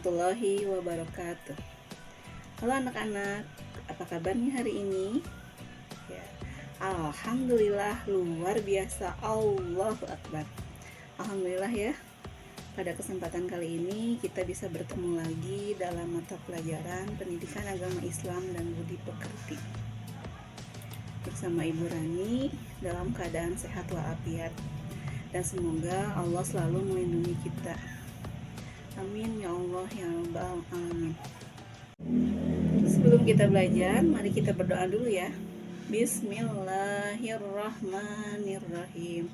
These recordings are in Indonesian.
warahmatullahi wabarakatuh. Halo anak-anak, apa kabarnya hari ini? Ya, Alhamdulillah luar biasa, Allahu Akbar. Alhamdulillah ya. Pada kesempatan kali ini kita bisa bertemu lagi dalam mata pelajaran Pendidikan Agama Islam dan Budi Pekerti bersama Ibu Rani dalam keadaan sehat walafiat, dan semoga Allah selalu melindungi kita. Amin ya Allah ya Rabbal Alamin. Sebelum kita belajar, mari kita berdoa dulu ya. Bismillahirrahmanirrahim.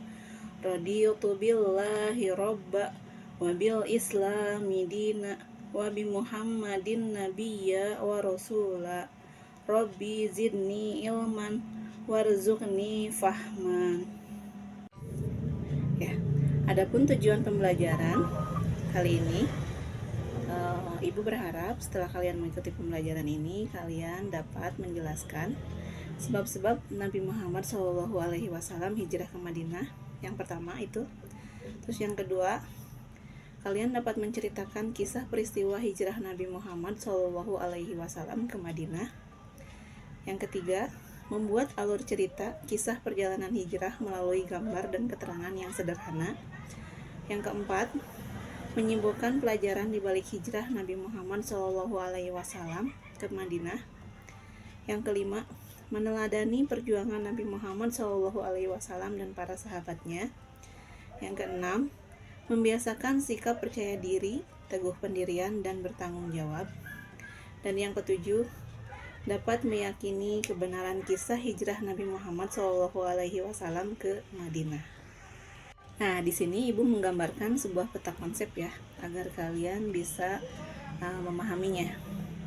Raditu billahi robba wa bil islami dina wa bi muhammadin nabiyya wa rasula. Rabbi zidni ilman warzuqni fahman. Ya, adapun tujuan pembelajaran kali ini, Ibu berharap setelah kalian mengikuti pembelajaran ini, kalian dapat menjelaskan sebab-sebab Nabi Muhammad SAW hijrah ke Madinah. Yang pertama itu. Terus yang kedua, kalian dapat menceritakan kisah peristiwa hijrah Nabi Muhammad SAW ke Madinah. Yang ketiga, membuat alur cerita kisah perjalanan hijrah melalui gambar dan keterangan yang sederhana. Yang keempat, menyimpulkan pelajaran di balik hijrah Nabi Muhammad SAW ke Madinah. Yang kelima, meneladani perjuangan Nabi Muhammad SAW dan para sahabatnya. Yang keenam, membiasakan sikap percaya diri, teguh pendirian, dan bertanggung jawab. Dan yang ketujuh, dapat meyakini kebenaran kisah hijrah Nabi Muhammad SAW ke Madinah. Nah, di sini Ibu menggambarkan sebuah peta konsep ya, agar kalian bisa memahaminya.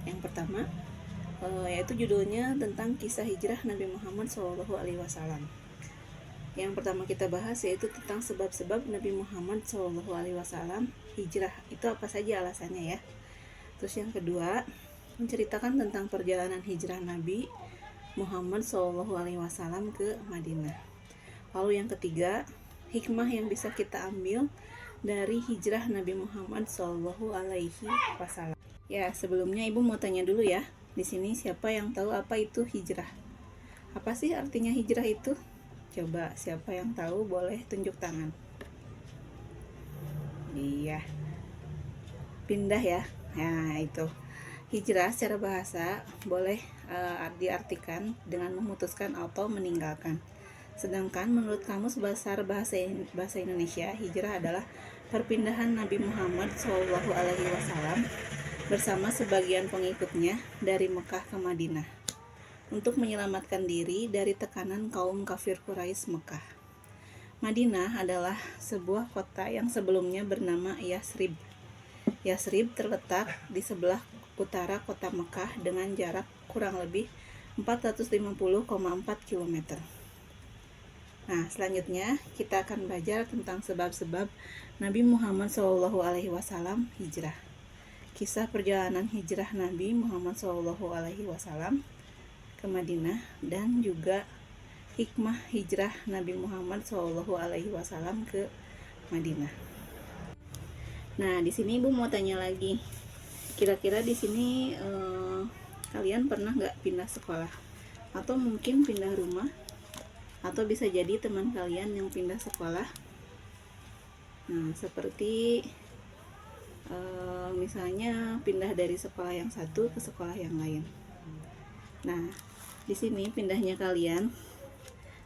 Yang pertama, yaitu judulnya tentang kisah hijrah Nabi Muhammad SAW. Yang pertama kita bahas yaitu tentang sebab-sebab Nabi Muhammad SAW hijrah. Itu apa saja alasannya ya. Terus yang kedua, menceritakan tentang perjalanan hijrah Nabi Muhammad SAW ke Madinah. Lalu yang ketiga, hikmah yang bisa kita ambil dari hijrah Nabi Muhammad SAW. Ya, sebelumnya Ibu mau tanya dulu ya. Di sini siapa yang tahu apa itu hijrah? Apa sih artinya hijrah itu? Coba siapa yang tahu boleh tunjuk tangan. Iya. Pindah ya. Nah, itu. Hijrah secara bahasa boleh diartikan dengan memutuskan atau meninggalkan. Sedangkan menurut Kamus Besar Bahasa Indonesia, hijrah adalah perpindahan Nabi Muhammad SAW bersama sebagian pengikutnya dari Mekah ke Madinah untuk menyelamatkan diri dari tekanan kaum kafir Quraisy Mekah. Madinah adalah sebuah kota yang sebelumnya bernama Yasrib. Yasrib terletak di sebelah utara kota Mekah dengan jarak kurang lebih 450,4 km. Nah, selanjutnya kita akan belajar tentang sebab-sebab Nabi Muhammad SAW hijrah. Kisah perjalanan hijrah Nabi Muhammad SAW ke Madinah dan juga hikmah hijrah Nabi Muhammad SAW ke Madinah. Nah, di sini Ibu mau tanya lagi. Kira-kira di sini kalian pernah nggak pindah sekolah? Atau mungkin pindah rumah? Atau bisa jadi teman kalian yang pindah sekolah. Nah, seperti misalnya pindah dari sekolah yang satu ke sekolah yang lain. Nah, di sini pindahnya kalian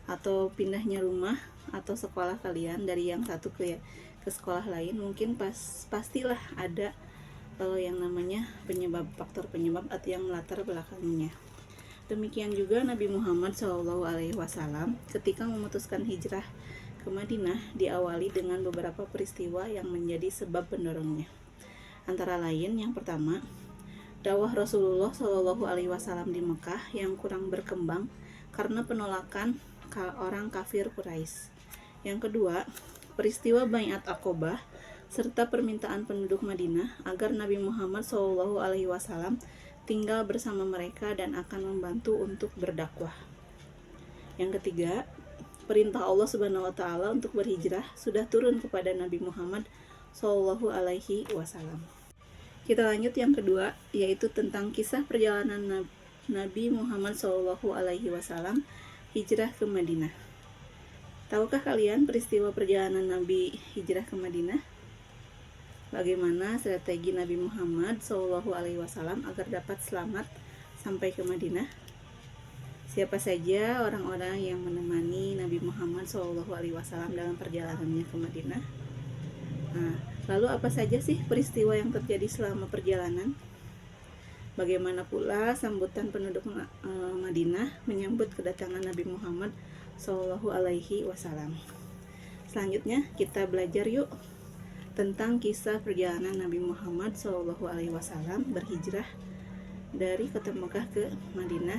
atau pindahnya rumah atau sekolah kalian dari yang satu ke sekolah lain, mungkin pastilah ada yang namanya faktor penyebab atau yang melatar belakangnya. Demikian juga Nabi Muhammad SAW ketika memutuskan hijrah ke Madinah diawali dengan beberapa peristiwa yang menjadi sebab pendorongnya. Antara lain, yang pertama, dakwah Rasulullah SAW di Mekah yang kurang berkembang karena penolakan orang kafir Quraisy. Yang kedua, peristiwa Bai'at Aqobah serta permintaan penduduk Madinah agar Nabi Muhammad SAW tinggal bersama mereka dan akan membantu untuk berdakwah. Yang ketiga, perintah Allah Subhanahu wa taala untuk berhijrah sudah turun kepada Nabi Muhammad SAW. Kita lanjut yang kedua, yaitu tentang kisah perjalanan Nabi Muhammad SAW hijrah ke Madinah. Tahukah kalian peristiwa perjalanan Nabi hijrah ke Madinah? Bagaimana strategi Nabi Muhammad SAW agar dapat selamat sampai ke Madinah? Siapa saja orang-orang yang menemani Nabi Muhammad SAW dalam perjalanannya ke Madinah? Nah, lalu apa saja sih peristiwa yang terjadi selama perjalanan? Bagaimana pula sambutan penduduk Madinah menyambut kedatangan Nabi Muhammad SAW? Selanjutnya kita belajar yuk tentang kisah perjalanan Nabi Muhammad SAW berhijrah dari kota Mekah ke Madinah,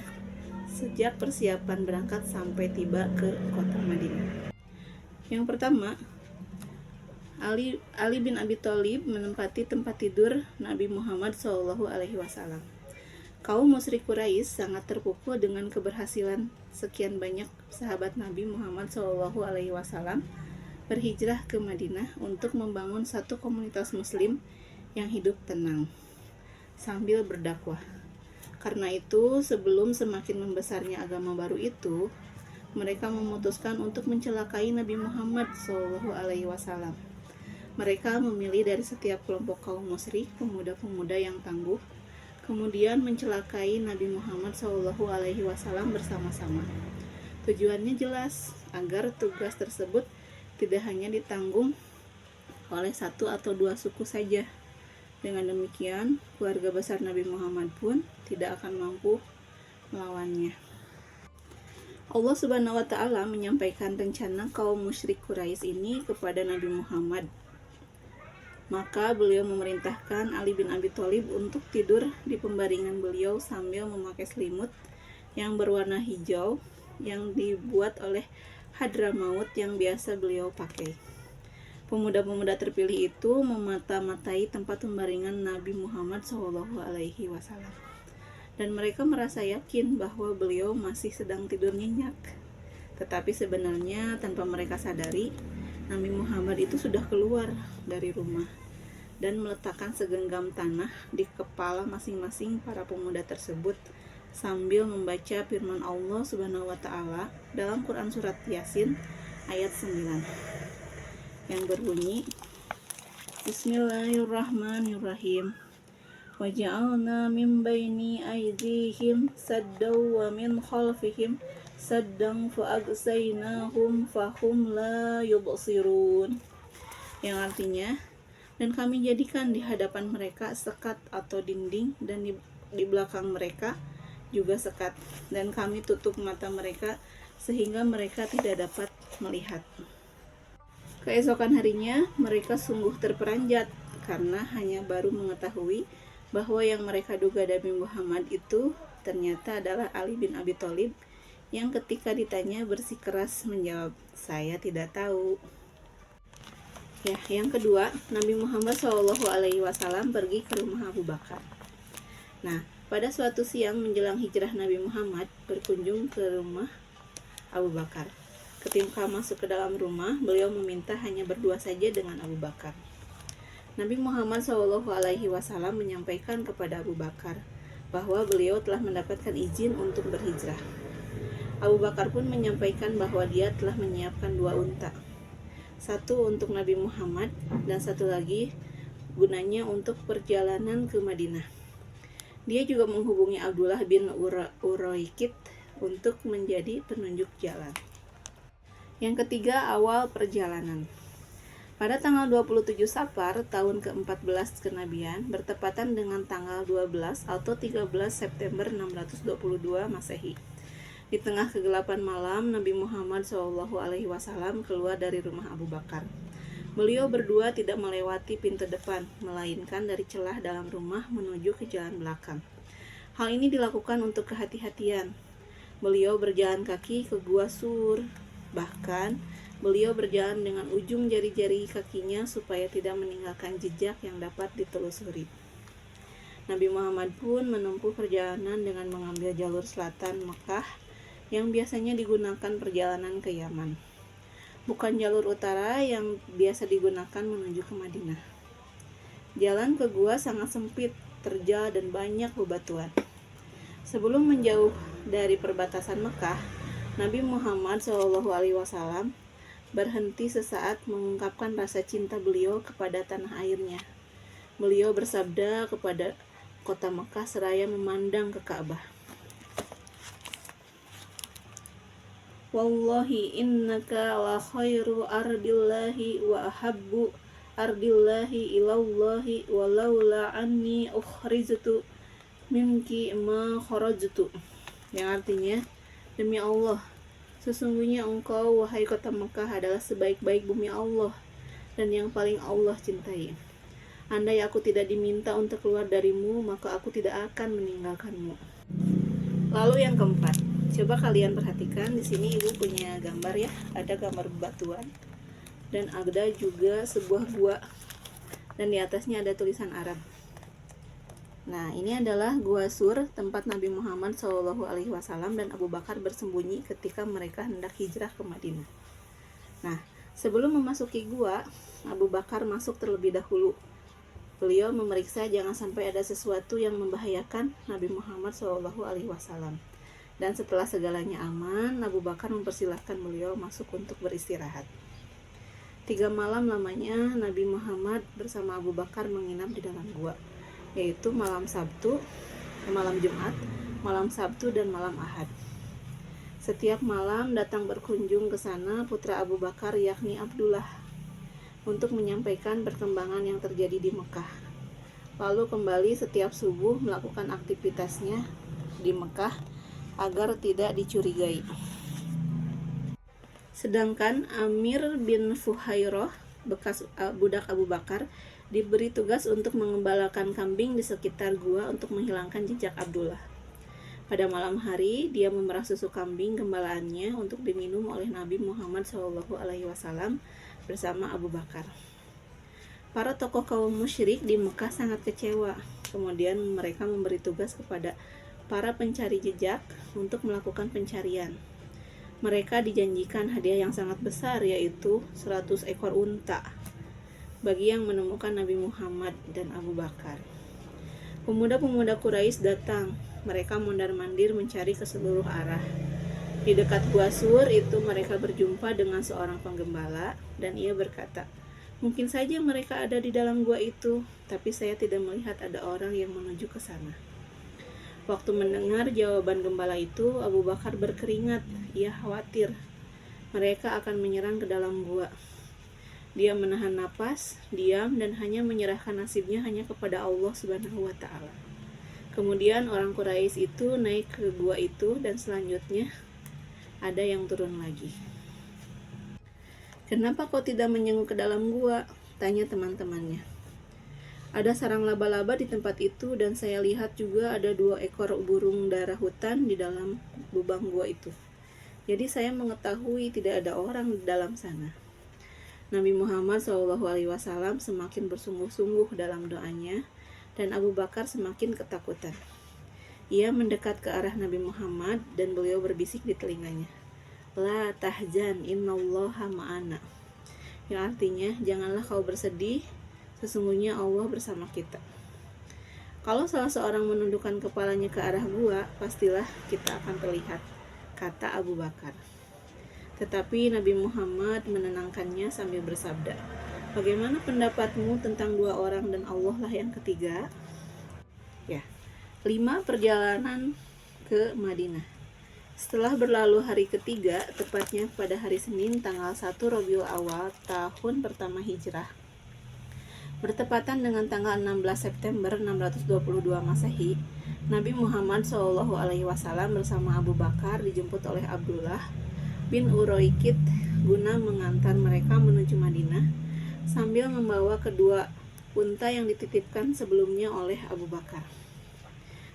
sejak persiapan berangkat sampai tiba ke kota Madinah. Yang pertama, Ali bin Abi Thalib menempati tempat tidur Nabi Muhammad SAW. Kaum musyrik Quraisy sangat terpukul dengan keberhasilan sekian banyak sahabat Nabi Muhammad SAW berhijrah ke Madinah untuk membangun satu komunitas muslim yang hidup tenang sambil berdakwah. Karena itu, sebelum semakin membesarnya agama baru itu, mereka memutuskan untuk mencelakai Nabi Muhammad SAW. Mereka memilih dari setiap kelompok kaum musyrik pemuda-pemuda yang tangguh, kemudian mencelakai Nabi Muhammad SAW bersama-sama. Tujuannya jelas, agar tugas tersebut tidak hanya ditanggung oleh satu atau dua suku saja. Dengan demikian, keluarga besar Nabi Muhammad pun tidak akan mampu melawannya. Allah Subhanahu wa Ta'ala menyampaikan rencana kaum musyrik Quraisy ini kepada Nabi Muhammad. Maka beliau memerintahkan Ali bin Abi Thalib untuk tidur di pembaringan beliau sambil memakai selimut yang berwarna hijau yang dibuat oleh Hadramaut yang biasa beliau pakai. Pemuda-pemuda terpilih itu memata-matai tempat pembaringan Nabi Muhammad SAW, dan mereka merasa yakin bahwa beliau masih sedang tidur nyenyak. Tetapi sebenarnya tanpa mereka sadari, Nabi Muhammad itu sudah keluar dari rumah dan meletakkan segenggam tanah di kepala masing-masing para pemuda tersebut sambil membaca firman Allah Subhanahu wa Ta'ala dalam Quran surat Yasin ayat 9 yang berbunyi, Bismillahirrahmanirrahim. Waja'alna min baini aydihim saddaw wa min khalfihim saddan fa'agsaynahum fahum la yubsirun. Yang artinya, dan kami jadikan di hadapan mereka sekat atau dinding, dan di belakang mereka juga sekat, dan kami tutup mata mereka sehingga mereka tidak dapat melihat. Keesokan harinya mereka sungguh terperanjat karena hanya baru mengetahui bahwa yang mereka duga Nabi Muhammad itu ternyata adalah Ali bin Abi Thalib, yang ketika ditanya bersikeras menjawab, "Saya tidak tahu." Ya, yang kedua, Nabi Muhammad SAW pergi ke rumah Abu Bakar. Nah, pada suatu siang menjelang hijrah Nabi Muhammad berkunjung ke rumah Abu Bakar. Ketika masuk ke dalam rumah, beliau meminta hanya berdua saja dengan Abu Bakar. Nabi Muhammad SAW menyampaikan kepada Abu Bakar bahwa beliau telah mendapatkan izin untuk berhijrah. Abu Bakar pun menyampaikan bahwa dia telah menyiapkan 2 unta. Satu untuk Nabi Muhammad dan satu lagi gunanya untuk perjalanan ke Madinah. Dia juga menghubungi Abdullah bin Uraikid untuk menjadi penunjuk jalan. Yang ketiga, awal perjalanan. Pada tanggal 27 Safar tahun ke-14 kenabian bertepatan dengan tanggal 12 atau 13 September 622 Masehi. Di tengah kegelapan malam, Nabi Muhammad SAW keluar dari rumah Abu Bakar. Beliau berdua tidak melewati pintu depan, melainkan dari celah dalam rumah menuju ke jalan belakang. Hal ini dilakukan untuk kehati-hatian. Beliau berjalan kaki ke Gua Sur. Bahkan, beliau berjalan dengan ujung jari-jari kakinya supaya tidak meninggalkan jejak yang dapat ditelusuri. Nabi Muhammad pun menempuh perjalanan dengan mengambil jalur selatan Mekah yang biasanya digunakan perjalanan ke Yaman, bukan jalur utara yang biasa digunakan menuju ke Madinah. Jalan ke gua sangat sempit, terjal dan banyak bebatuan. Sebelum menjauh dari perbatasan Mekah, Nabi Muhammad SAW berhenti sesaat mengungkapkan rasa cinta beliau kepada tanah airnya. Beliau bersabda kepada kota Mekah seraya memandang ke Ka'bah, "Wallahi innaka la khairu ardillahi wa ahabbu ardillahi ilallahi walaula anni ukhriztu minki ma kharajtu." Yang artinya, demi Allah, sesungguhnya engkau, wahai kota Mekah, adalah sebaik-baik bumi Allah dan yang paling Allah cintai. Andai aku tidak diminta untuk keluar darimu, maka aku tidak akan meninggalkanmu. Lalu yang keempat, coba kalian perhatikan di sini ibu punya gambar ya, ada gambar batuan dan ada juga sebuah gua dan di atasnya ada tulisan Arab. Nah, ini adalah Gua Sur, tempat Nabi Muhammad SAW dan Abu Bakar bersembunyi ketika mereka hendak hijrah ke Madinah. Nah, sebelum memasuki gua, Abu Bakar masuk terlebih dahulu. Beliau memeriksa jangan sampai ada sesuatu yang membahayakan Nabi Muhammad SAW. Dan setelah segalanya aman, Abu Bakar mempersilahkan beliau masuk untuk beristirahat. 3 malam lamanya Nabi Muhammad bersama Abu Bakar menginap di dalam gua, yaitu malam Jumat, malam Sabtu, dan malam Ahad. Setiap malam datang berkunjung ke sana putra Abu Bakar yakni Abdullah untuk menyampaikan perkembangan yang terjadi di Mekah. Lalu kembali setiap subuh melakukan aktivitasnya di Mekah agar tidak dicurigai. Sedangkan Amir bin Fuhairah, bekas budak Abu Bakar, diberi tugas untuk mengembalakan kambing di sekitar gua untuk menghilangkan jejak Abdullah. Pada malam hari, dia memerah susu kambing gembalaannya untuk diminum oleh Nabi Muhammad SAW bersama Abu Bakar. Para tokoh kaum musyrik di Mekah sangat kecewa. Kemudian mereka memberi tugas kepada para pencari jejak untuk melakukan pencarian. Mereka dijanjikan hadiah yang sangat besar, yaitu 100 ekor unta bagi yang menemukan Nabi Muhammad dan Abu Bakar. Pemuda-pemuda Quraisy datang. Mereka mondar-mandir mencari ke seluruh arah. Di dekat Gua Sur itu mereka berjumpa dengan seorang penggembala dan ia berkata, "Mungkin saja mereka ada di dalam gua itu, tapi saya tidak melihat ada orang yang menuju ke sana." Waktu mendengar jawaban gembala itu, Abu Bakar berkeringat. Ia khawatir mereka akan menyerang ke dalam gua. Dia menahan napas, diam, dan hanya menyerahkan nasibnya hanya kepada Allah Subhanahu wa Ta'ala. Kemudian orang Quraisy itu naik ke gua itu dan selanjutnya ada yang turun lagi. "Kenapa kau tidak menjenguk ke dalam gua?" tanya teman-temannya. "Ada sarang laba-laba di tempat itu dan saya lihat juga ada 2 ekor burung dara hutan di dalam lubang gua itu. Jadi saya mengetahui tidak ada orang di dalam sana." Nabi Muhammad SAW semakin bersungguh-sungguh dalam doanya dan Abu Bakar semakin ketakutan. Ia mendekat ke arah Nabi Muhammad dan beliau berbisik di telinganya, "La tahzan, innallaha ma'ana." Yang artinya, janganlah kau bersedih, sesungguhnya Allah bersama kita. Kalau salah seorang menundukkan kepalanya ke arah gua, pastilah kita akan terlihat, kata Abu Bakar. Tetapi Nabi Muhammad menenangkannya sambil bersabda, "Bagaimana pendapatmu tentang 2 orang dan Allah lah yang ketiga?" Ya, 5 perjalanan ke Madinah. Setelah berlalu hari ketiga, tepatnya pada hari Senin tanggal 1 Rabiul Awal tahun pertama Hijrah, bertepatan dengan tanggal 16 September 622 Masehi, Nabi Muhammad SAW bersama Abu Bakar dijemput oleh Abdullah bin Uroikid guna mengantar mereka menuju Madinah sambil membawa kedua unta yang dititipkan sebelumnya oleh Abu Bakar.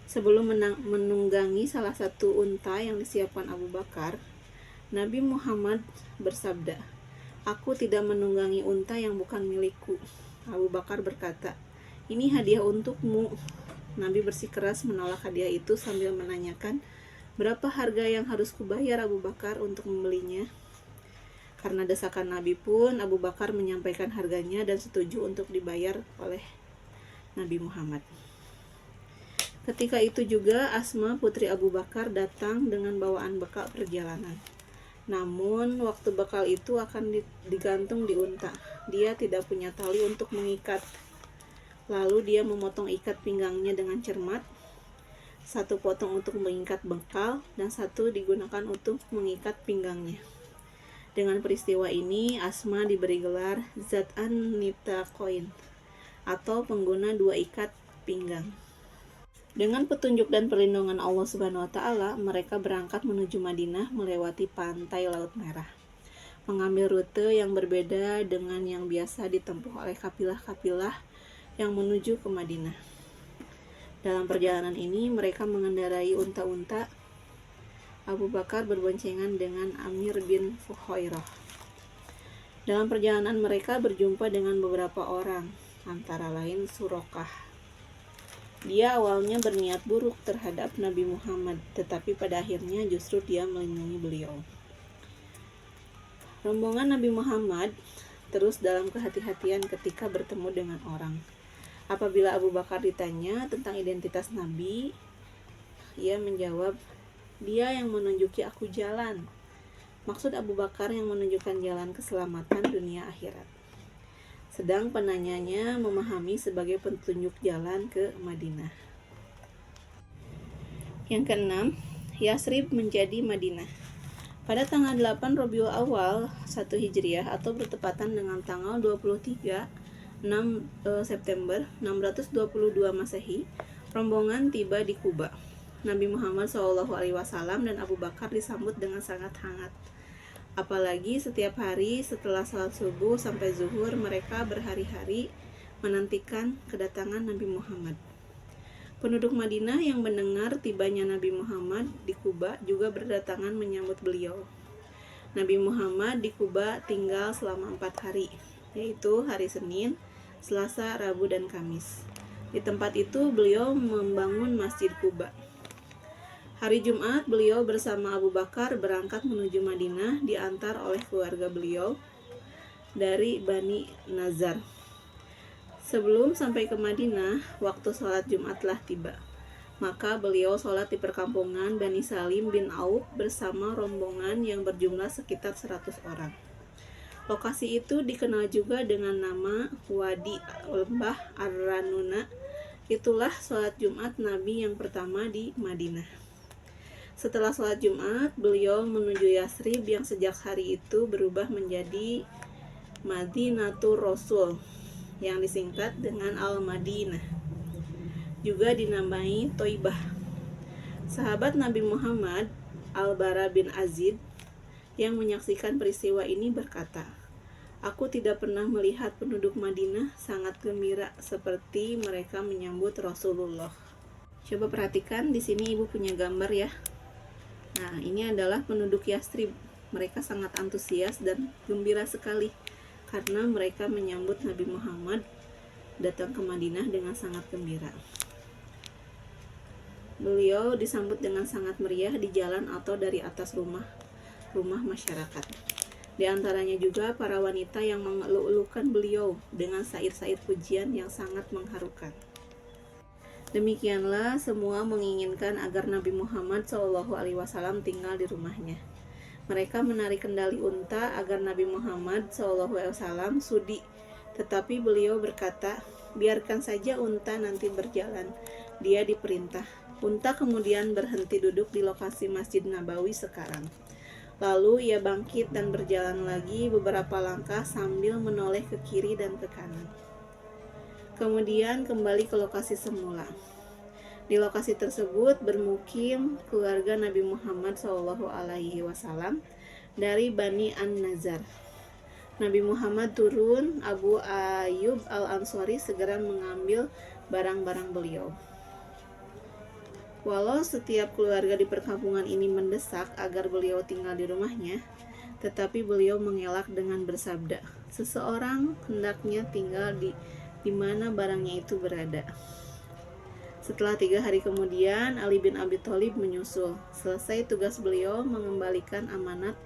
Sebelum menunggangi salah satu unta yang disiapkan Abu Bakar, Nabi Muhammad bersabda, "Aku tidak menunggangi unta yang bukan milikku." Abu Bakar berkata, "Ini hadiah untukmu." Nabi bersikeras menolak hadiah itu sambil menanyakan, "Berapa harga yang harus kubayar Abu Bakar untuk membelinya?" Karena desakan Nabi pun, Abu Bakar menyampaikan harganya dan setuju untuk dibayar oleh Nabi Muhammad. Ketika itu juga Asma putri Abu Bakar datang dengan bawaan bekal perjalanan. Namun waktu bekal itu akan digantung di unta. Dia tidak punya tali untuk mengikat. Lalu dia memotong ikat pinggangnya dengan cermat. Satu potong untuk mengikat bekal dan satu digunakan untuk mengikat pinggangnya. Dengan peristiwa ini Asma diberi gelar Zat'an Nitaqoin atau pengguna dua ikat pinggang. Dengan petunjuk dan perlindungan Allah Subhanahu wa taala, mereka berangkat menuju Madinah melewati pantai Laut Merah. Mengambil rute yang berbeda dengan yang biasa ditempuh oleh kafilah-kafilah yang menuju ke Madinah. Dalam perjalanan ini mereka mengendarai unta-unta. Abu Bakar berboncengan dengan Amir bin Fuhairah. Dalam perjalanan mereka berjumpa dengan beberapa orang, antara lain Surokah. Dia awalnya berniat buruk terhadap Nabi Muhammad, tetapi pada akhirnya justru dia melindungi beliau. Rombongan Nabi Muhammad terus dalam kehati-hatian ketika bertemu dengan orang. Apabila Abu Bakar ditanya tentang identitas Nabi, ia menjawab, "Dia yang menunjuki aku jalan." Maksud Abu Bakar yang menunjukkan jalan keselamatan dunia akhirat. Sedang penanyanya memahami sebagai petunjuk jalan ke Madinah. Yang keenam, Yasrib menjadi Madinah. Pada tanggal 8 Rabiul Awal 1 Hijriah atau bertepatan dengan tanggal 6 September 622 Masehi, rombongan tiba di Kuba. Nabi Muhammad SAW dan Abu Bakar disambut dengan sangat hangat. Apalagi setiap hari setelah salat subuh sampai zuhur, mereka berhari-hari menantikan kedatangan Nabi Muhammad. Penduduk Madinah yang mendengar tibanya Nabi Muhammad di Kuba juga berdatangan menyambut beliau. Nabi Muhammad di Kuba tinggal selama 4 hari, yaitu hari Senin, Selasa, Rabu, dan Kamis. Di tempat itu beliau membangun Masjid Kuba. Hari Jumat beliau bersama Abu Bakar berangkat menuju Madinah diantar oleh keluarga beliau dari Bani Nazar. Sebelum sampai ke Madinah, waktu sholat Jumat telah tiba. Maka beliau sholat di perkampungan Bani Salim bin Auf bersama rombongan yang berjumlah sekitar 100 orang. Lokasi itu dikenal juga dengan nama Wadi Lembah Ar-Ranuna. Itulah sholat Jumat Nabi yang pertama di Madinah. Setelah sholat Jumat, beliau menuju Yasrib yang sejak hari itu berubah menjadi Madinatur Rasul, yang disingkat dengan Al-Madinah. Juga dinamai Thoibah. Sahabat Nabi Muhammad, Al-Bara bin Azib, yang menyaksikan peristiwa ini berkata, "Aku tidak pernah melihat penduduk Madinah sangat gembira seperti mereka menyambut Rasulullah." Coba perhatikan di sini ibu punya gambar ya. Nah, ini adalah penduduk Yasrib. Mereka sangat antusias dan gembira sekali karena mereka menyambut Nabi Muhammad datang ke Madinah dengan sangat gembira. Beliau disambut dengan sangat meriah di jalan atau dari atas rumah masyarakat. Di antaranya juga para wanita yang mengeluh-elukan beliau dengan sair-sair pujian yang sangat mengharukan. Demikianlah semua menginginkan agar Nabi Muhammad SAW tinggal di rumahnya. Mereka menarik kendali unta agar Nabi Muhammad SAW sudi, tetapi beliau berkata, "Biarkan saja unta nanti berjalan." Dia diperintah. Unta kemudian berhenti duduk di lokasi Masjid Nabawi sekarang. Lalu ia bangkit dan berjalan lagi beberapa langkah sambil menoleh ke kiri dan ke kanan. Kemudian kembali ke lokasi semula. Di lokasi tersebut bermukim keluarga Nabi Muhammad SAW dari Bani An-Nazar. Nabi Muhammad turun, Abu Ayyub Al-Ansari segera mengambil barang-barang beliau. Walau setiap keluarga di perkampungan ini mendesak agar beliau tinggal di rumahnya, tetapi beliau mengelak dengan bersabda, "Seseorang hendaknya tinggal di mana barangnya itu berada." Setelah 3 hari kemudian, Ali bin Abi Thalib menyusul. Selesai tugas beliau mengembalikan amanat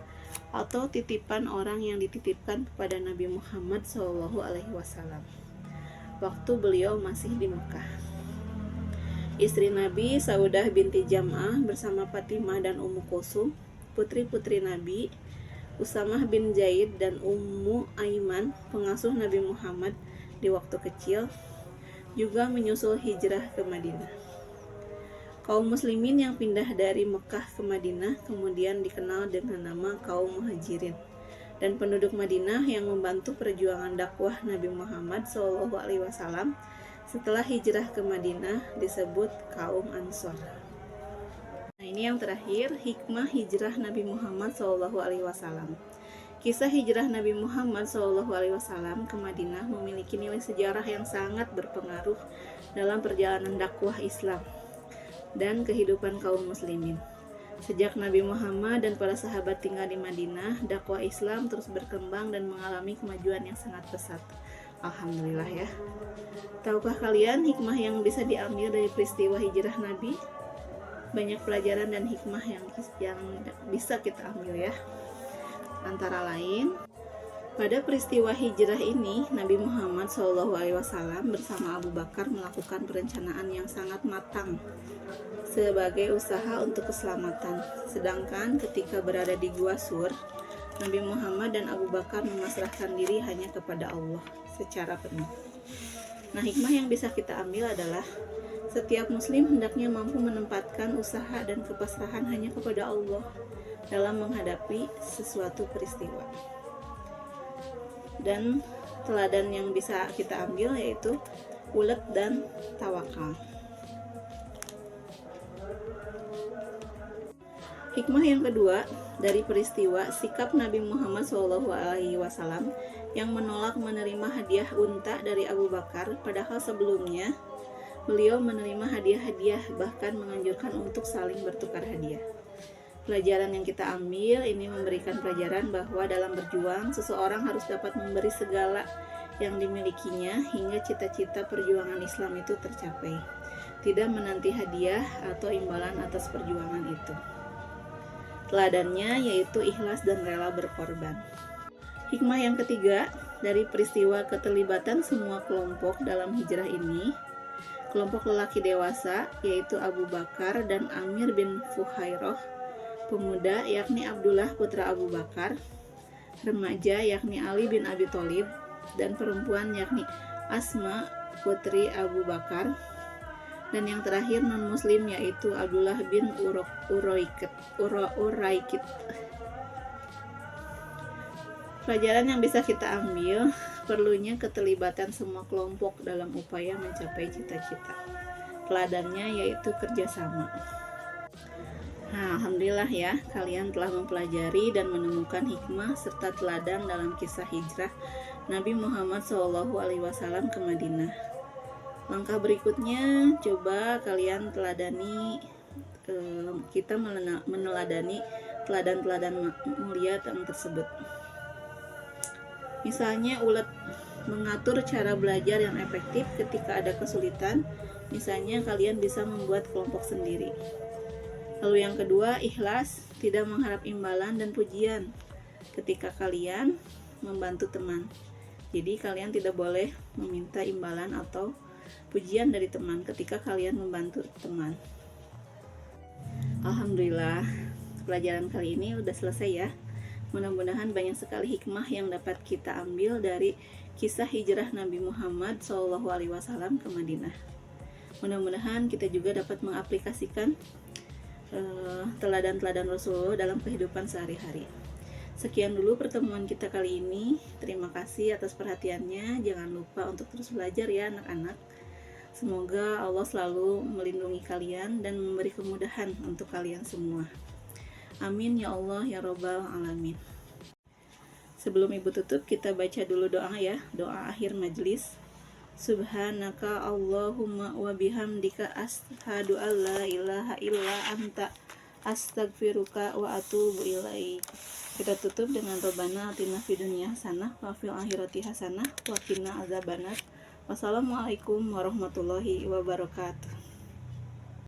atau titipan orang yang dititipkan kepada Nabi Muhammad SAW. waktu beliau masih di Mekah. Istri Nabi Saudah binti Jam'ah bersama Fatimah dan Ummu Kulsum, putri-putri Nabi, Usamah bin Zaid dan Ummu Aiman, pengasuh Nabi Muhammad di waktu kecil, juga menyusul hijrah ke Madinah. Kaum muslimin yang pindah dari Mekah ke Madinah kemudian dikenal dengan nama kaum Muhajirin, dan penduduk Madinah yang membantu perjuangan dakwah Nabi Muhammad SAW setelah hijrah ke Madinah disebut kaum Ansor. Nah, ini yang terakhir, hikmah hijrah Nabi Muhammad SAW. Kisah hijrah Nabi Muhammad SAW ke Madinah memiliki nilai sejarah yang sangat berpengaruh dalam perjalanan dakwah Islam dan kehidupan kaum muslimin. Sejak Nabi Muhammad dan para sahabat tinggal di Madinah, dakwah Islam terus berkembang dan mengalami kemajuan yang sangat pesat. Alhamdulillah ya. Tahukah kalian hikmah yang bisa diambil dari peristiwa hijrah Nabi? Banyak pelajaran dan hikmah yang bisa kita ambil ya. Antara lain, pada peristiwa hijrah ini, Nabi Muhammad SAW bersama Abu Bakar melakukan perencanaan yang sangat matang sebagai usaha untuk keselamatan. Sedangkan ketika berada di Gua Sur, Nabi Muhammad dan Abu Bakar memasrahkan diri hanya kepada Allah secara penuh. Nah, hikmah yang bisa kita ambil adalah setiap muslim hendaknya mampu menempatkan usaha dan kepasrahan hanya kepada Allah dalam menghadapi sesuatu peristiwa. Dan teladan yang bisa kita ambil yaitu ulet dan tawakal. Hikmah yang kedua dari peristiwa sikap Nabi Muhammad SAW yang menolak menerima hadiah unta dari Abu Bakar, padahal sebelumnya beliau menerima hadiah-hadiah, bahkan menganjurkan untuk saling bertukar hadiah. Pelajaran yang kita ambil ini memberikan pelajaran bahwa dalam berjuang seseorang harus dapat memberi segala yang dimilikinya hingga cita-cita perjuangan Islam itu tercapai, tidak menanti hadiah atau imbalan atas perjuangan itu. Teladannya yaitu ikhlas dan rela berkorban. Hikmah yang ketiga dari peristiwa keterlibatan semua kelompok dalam hijrah ini, kelompok lelaki dewasa yaitu Abu Bakar dan Amir bin Fuhairah, pemuda yakni Abdullah putra Abu Bakar, remaja yakni Ali bin Abi Thalib, dan perempuan yakni Asma putri Abu Bakar, dan yang terakhir non muslim yaitu Abdullah bin Uraikid. Pelajaran yang bisa kita ambil, perlunya keterlibatan semua kelompok dalam upaya mencapai cita-cita. Teladannya yaitu kerjasama. Nah, alhamdulillah ya, kalian telah mempelajari dan menemukan hikmah serta teladan dalam kisah hijrah Nabi Muhammad SAW ke Madinah. Langkah berikutnya, coba kalian teladani, kita meneladani teladan-teladan mulia tersebut. Misalnya ulet mengatur cara belajar yang efektif ketika ada kesulitan. Misalnya kalian bisa membuat kelompok sendiri. Lalu yang kedua, ikhlas, tidak mengharap imbalan dan pujian ketika kalian membantu teman. Jadi kalian tidak boleh meminta imbalan atau pujian dari teman ketika kalian membantu teman. Alhamdulillah, pelajaran kali ini udah selesai ya. Mudah-mudahan banyak sekali hikmah yang dapat kita ambil dari kisah hijrah Nabi Muhammad SAW ke Madinah. Mudah-mudahan kita juga dapat mengaplikasikan teladan-teladan Rasulullah dalam kehidupan sehari-hari. Sekian dulu pertemuan kita kali ini. Terima kasih atas perhatiannya. Jangan lupa untuk terus belajar ya anak-anak. Semoga Allah selalu melindungi kalian dan memberi kemudahan untuk kalian semua. Amin ya Allah ya Rabbal Alamin. Sebelum ibu tutup, kita baca dulu doa ya, doa akhir majelis. Subhanaka Allahumma wa bihamdika asyhadu an la ilaha illa anta astaghfiruka wa atubu ilaik. Kita tutup dengan Rabbana atina fid dunya hasanah wa fil akhirati hasanah wa qina azabannar. Wassalamualaikum warahmatullahi wabarakatuh.